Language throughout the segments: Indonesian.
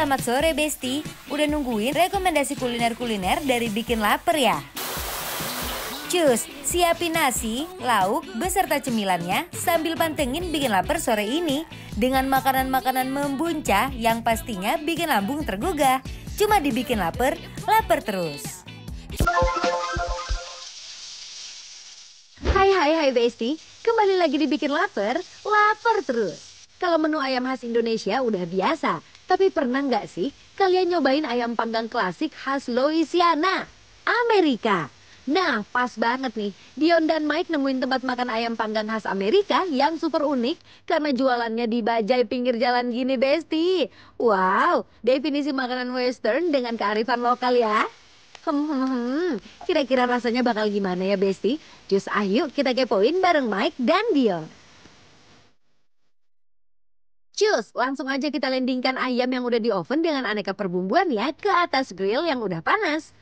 Selamat sore Besti, udah nungguin rekomendasi kuliner-kuliner dari Bikin Lapar ya? Cus, siapin nasi, lauk, beserta cemilannya sambil pantengin Bikin Lapar sore ini dengan makanan-makanan membuncah yang pastinya bikin lambung tergugah. Cuma dibikin lapar, lapar terus. Hai Besti, kembali lagi dibikin lapar, lapar terus. Kalau menu ayam khas Indonesia udah biasa, tapi pernah nggak sih kalian nyobain ayam panggang klasik khas Louisiana, Amerika? Nah, pas banget nih, Dion dan Mike nemuin tempat makan ayam panggang khas Amerika yang super unik karena jualannya di bajai pinggir jalan gini, Besti. Wow, definisi makanan western dengan kearifan lokal ya. Kira-kira rasanya bakal gimana ya, Besti? Just ayo kita kepoin bareng Mike dan Dion. Cus, langsung aja kita landingkan ayam yang udah di oven dengan aneka perbumbuan ya ke atas grill yang udah panas.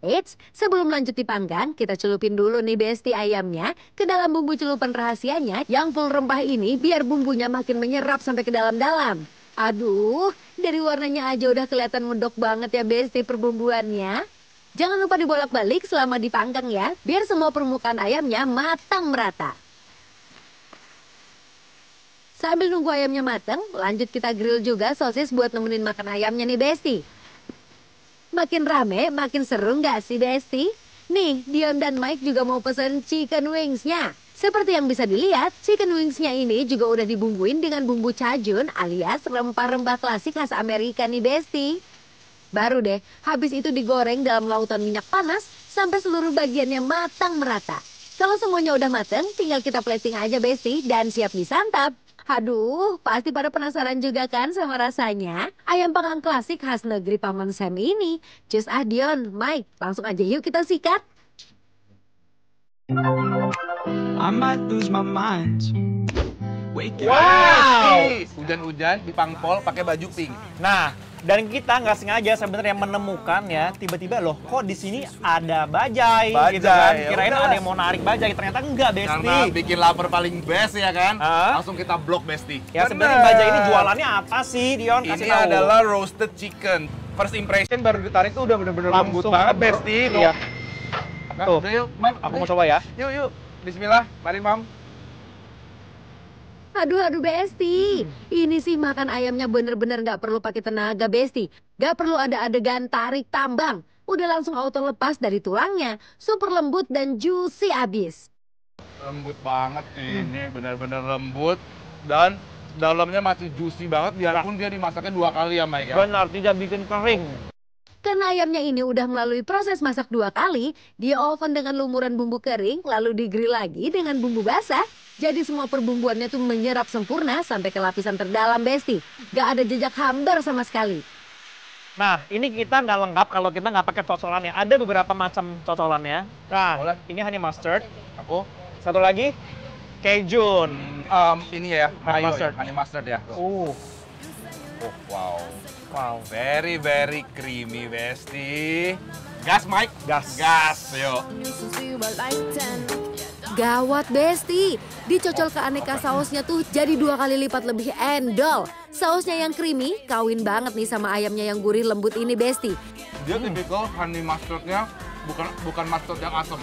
Eits, sebelum lanjut dipanggang, kita celupin dulu nih Besti ayamnya ke dalam bumbu celupan rahasianya yang full rempah ini biar bumbunya makin menyerap sampai ke dalam-dalam. Aduh, dari warnanya aja udah kelihatan medok banget ya Besti perbumbuannya. Jangan lupa dibolak-balik selama dipanggang ya, biar semua permukaan ayamnya matang merata. Sambil nunggu ayamnya matang, lanjut kita grill juga sosis buat nemenin makan ayamnya nih Besti. Makin rame, makin seru nggak sih Besti? Nih, Dion dan Mike juga mau pesen chicken wingsnya. Seperti yang bisa dilihat, chicken wingsnya ini juga udah dibumbuin dengan bumbu cajun alias rempah-rempah klasik khas Amerika nih Besti. Baru deh, habis itu digoreng dalam lautan minyak panas sampai seluruh bagiannya matang merata. Kalau semuanya udah matang, tinggal kita plating aja Besti dan siap disantap. Aduh, pasti pada penasaran juga kan sama rasanya? Ayam panggang klasik khas negeri Paman Sam ini. Just Dion, Mike, langsung aja yuk kita sikat. I might lose my mind. Wow! Hujan-hujan di Pangpol pakai baju pink. Nah, dan kita nggak sengaja sebenarnya menemukan ya, tiba-tiba loh kok di sini ada bajai, gitu kan. Bajai, Kirain udah. ada yang mau narik bajai, ternyata enggak, Besti. Karena bikin lapar paling best ya kan? Hah? Langsung kita blok Besti. Ya sebenarnya bajai ini jualannya apa sih, Dion? Kasih Ini tahu. adalah roasted chicken. First impression baru ditarik tuh udah bener-bener lembut Langsung banget ke- Besti. Iya. Nah, Tuh, udah yuk, Mam. aku mau coba ya. Yuk. Bismillah, mari Mam. Aduh Besti, ini sih makan ayamnya bener-bener nggak perlu pakai tenaga Besti. Nggak perlu ada adegan tarik tambang. Udah langsung auto lepas dari tulangnya. Super lembut dan juicy abis. Lembut banget ini, bener-bener lembut. Dan dalamnya masih juicy banget, biarpun dia dimasaknya 2 kali ya Mike ya. Benar, tidak bikin kering. Karena ayamnya ini udah melalui proses masak 2 kali, di oven dengan lumuran bumbu kering, lalu di grill lagi dengan bumbu basah. Jadi semua perbumbuannya tuh menyerap sempurna sampai ke lapisan terdalam Besti. Gak ada jejak hambar sama sekali. Nah, ini kita nggak lengkap kalau kita nggak pakai cocolannya. Ada beberapa macam cocolannya. Nah, Boleh. ini honey mustard. Aku Satu lagi, Cajun. ini ya, Honey mayo mustard. ya, honey mustard ya. Oh, Wow. wow. Very creamy Besti. Gas Mike. Gas. Yuk. Gawat Besti, dicocol ke aneka sausnya tuh jadi 2 kali lipat lebih endol. Sausnya yang creamy, kawin banget nih sama ayamnya yang gurih lembut ini Besti. Dia tipikal honey mustardnya bukan mustard yang asam.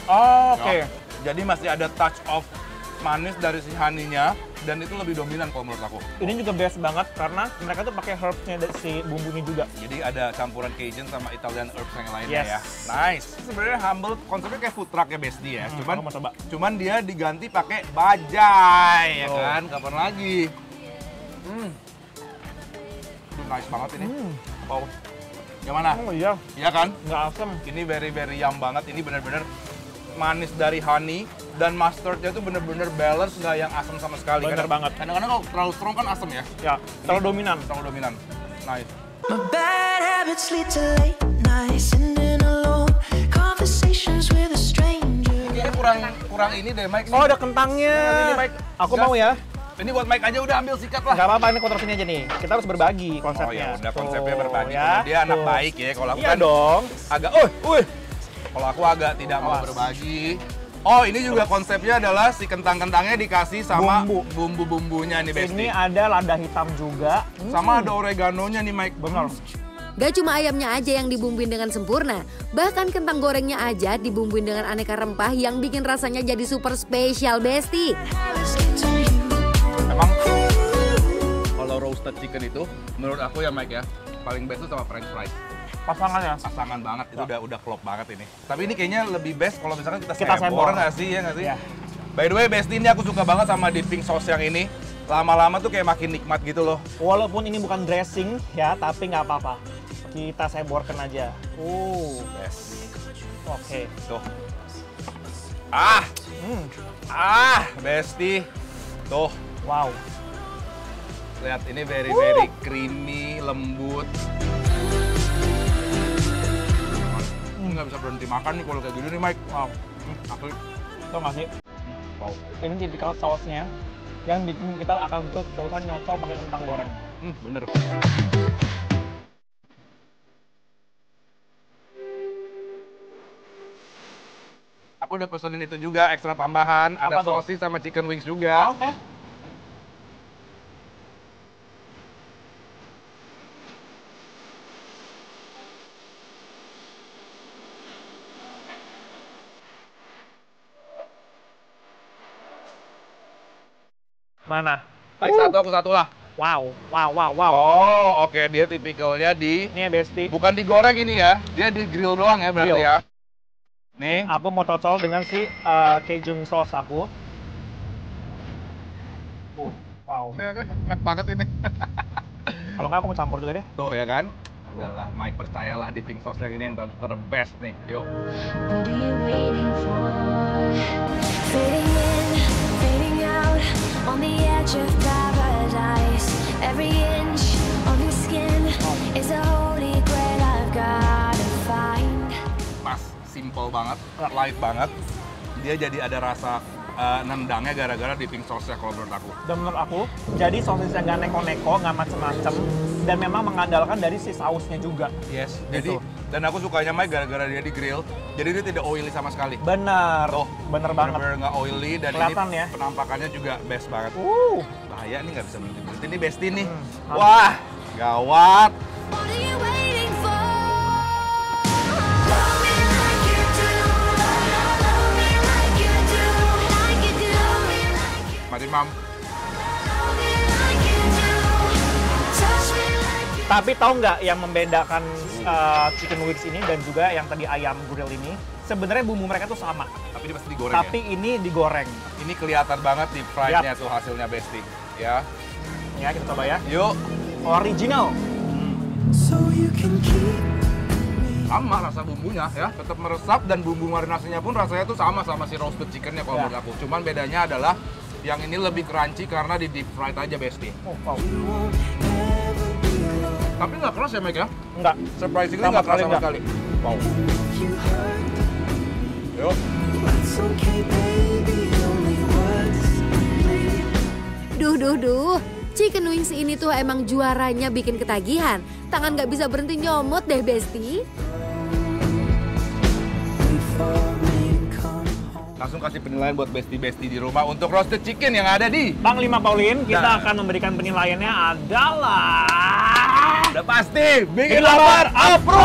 Oh, oke. Ya. Jadi masih ada touch of manis dari si honey-nya dan itu lebih dominan kalau menurut aku. Ini juga best banget karena mereka tuh pakai herbsnya dari si bumbunya juga. Jadi ada campuran Cajun sama Italian herbs yang lainnya Yes. ya. Nice. Sebenarnya humble konsepnya kayak food truck ya Besti ya. Aku mau coba. Cuman dia diganti pakai bajai ya Oh. kan. Kapan lagi? Aduh, nice banget ini. Oh. Gimana? Oh iya, Iya kan? nggak asam. Ini very yum banget. Ini benar-benar manis dari honey dan mustardnya tuh bener-bener balance, nggak yang asam sama sekali. Bener banget. Kadang-kadang kalau terlalu strong kan asam ya. Ya, terlalu dominan. Terlalu dominan. Nice. My bad habits lead to late nights, sitting alone, conversations with a stranger. Ini kurang ini deh Mike. Oh, ada kentangnya. Ini Mike. Aku mau ya. Ini buat Mike aja udah ambil sikat lah. Nggak apa-apa, ini kontrol sini aja nih. Kita harus berbagi Oh konsepnya. ya udah Tuh, konsepnya berbagi. ya. Karena dia anak Tuh. baik ya. Kalau aku Iya kan dong. agak, kalau aku agak tidak mau Awas. berbagi. Oh, ini juga konsepnya adalah si kentang-kentangnya dikasih sama Bumbu. bumbu-bumbunya nih, Besti. Ini ada lada hitam juga. Sama ada oreganonya nih, Mike. Benar. Gak cuma ayamnya aja yang dibumbuin dengan sempurna, bahkan kentang gorengnya aja dibumbuin dengan aneka rempah yang bikin rasanya jadi super spesial, Besti. Emang kalau roasted chicken itu menurut aku ya, Mike ya, paling best itu sama french fries. Pasangannya. Pasangan banget, itu udah klop banget ini. Tapi ini kayaknya lebih best kalau misalkan kita Kita sebor sebor. nggak sih, ya nggak sih? Iya. By the way, Besti, ini aku suka banget sama dipping sauce yang ini. Lama-lama tuh kayak makin nikmat gitu loh. Walaupun ini bukan dressing ya, tapi nggak apa-apa. Kita seborkan aja. Yes. Oke. Tuh. Besti. Tuh, Wow. lihat ini very creamy, lembut. Nggak bisa berhenti makan nih kalau kayak gini nih, Mike. Wow. Asli. Tau nggak sih? Wow. Ini tipikal sausnya yang bikin kita akan terus-terusan nyocol pakai kentang goreng. Bener. Aku udah pesenin itu juga, ekstra tambahan. Ada Apa tuh? sosis sama chicken wings juga. Oke. Mana? Satu, aku satu lah. Wow. Oh, oke. Dia tipikalnya di... Ini ya, Besti. Bukan digoreng ini ya. Dia di grill doang ya berarti Grill. ya. Nih. Aku mau cocol dengan si Cajun sauce aku. Wow. Enak banget ini. Kalau nggak aku mau campur juga deh. Tuh ya kan? Udahlah, Mike, percayalah dipping sauce yang ini yang terbest nih. Yuk. What are you waiting for? Fading in, fading out, on the edge of paradise. Every inch of your skin is a holy grail I've gotta find. Pas, simple banget, light banget. Dia jadi ada rasa nendangnya gara-gara dipping sauce-nya kalau menurut aku. Dan menurut aku, jadi sosisnya nggak neko-neko, nggak macem-macem, dan memang mengandalkan dari si sausnya juga. Yes, jadi dan aku sukanya Mike gara-gara dia di grill, jadi dia tidak oily sama sekali. Bener, Tuh, bener banget. bener-bener nggak oily dan Kelihatan ini ya. penampakannya juga best banget. Bahaya nih, nggak bisa berhenti. Ini Besti nih. Aduh. Wah, gawat. What are you waiting for? Love me like you do, love me like you do, like you do, like you Mari, Mam. love me like you do, touch me like you. Tapi tahu nggak yang membedakan chicken wings ini dan juga yang tadi ayam grill ini? Sebenarnya bumbu mereka tuh sama, Tapi ini pasti digoreng tapi ya. ini digoreng. Ini kelihatan banget di fried-nya tuh hasilnya Besti. Ya. Ya, kita coba ya. Yuk. Original. So you can keep Sama rasa bumbunya ya, tetap meresap dan bumbu marinasinya pun rasanya tuh sama si roasted chickennya kalau Ya. menurut aku. Cuman bedanya adalah yang ini lebih crunchy karena di deep fried aja, Besti. Oh, wow. Tapi nggak keras ya, Mike ya? Enggak. Surprisingly Sama nggak keras sekali sama nggak. sekali. Wow. you hurt. Yuk. It's okay, baby. Only words plain. Duh. Chicken wings ini tuh emang juaranya bikin ketagihan. Tangan nggak bisa berhenti nyomot deh, Besti. Langsung kasih penilaian buat Besti-Besti di rumah untuk roasted chicken yang ada di... Bang Lima Paulin, kita Nah. akan memberikan penilaiannya adalah... Udah pasti, bikin lapar, approve!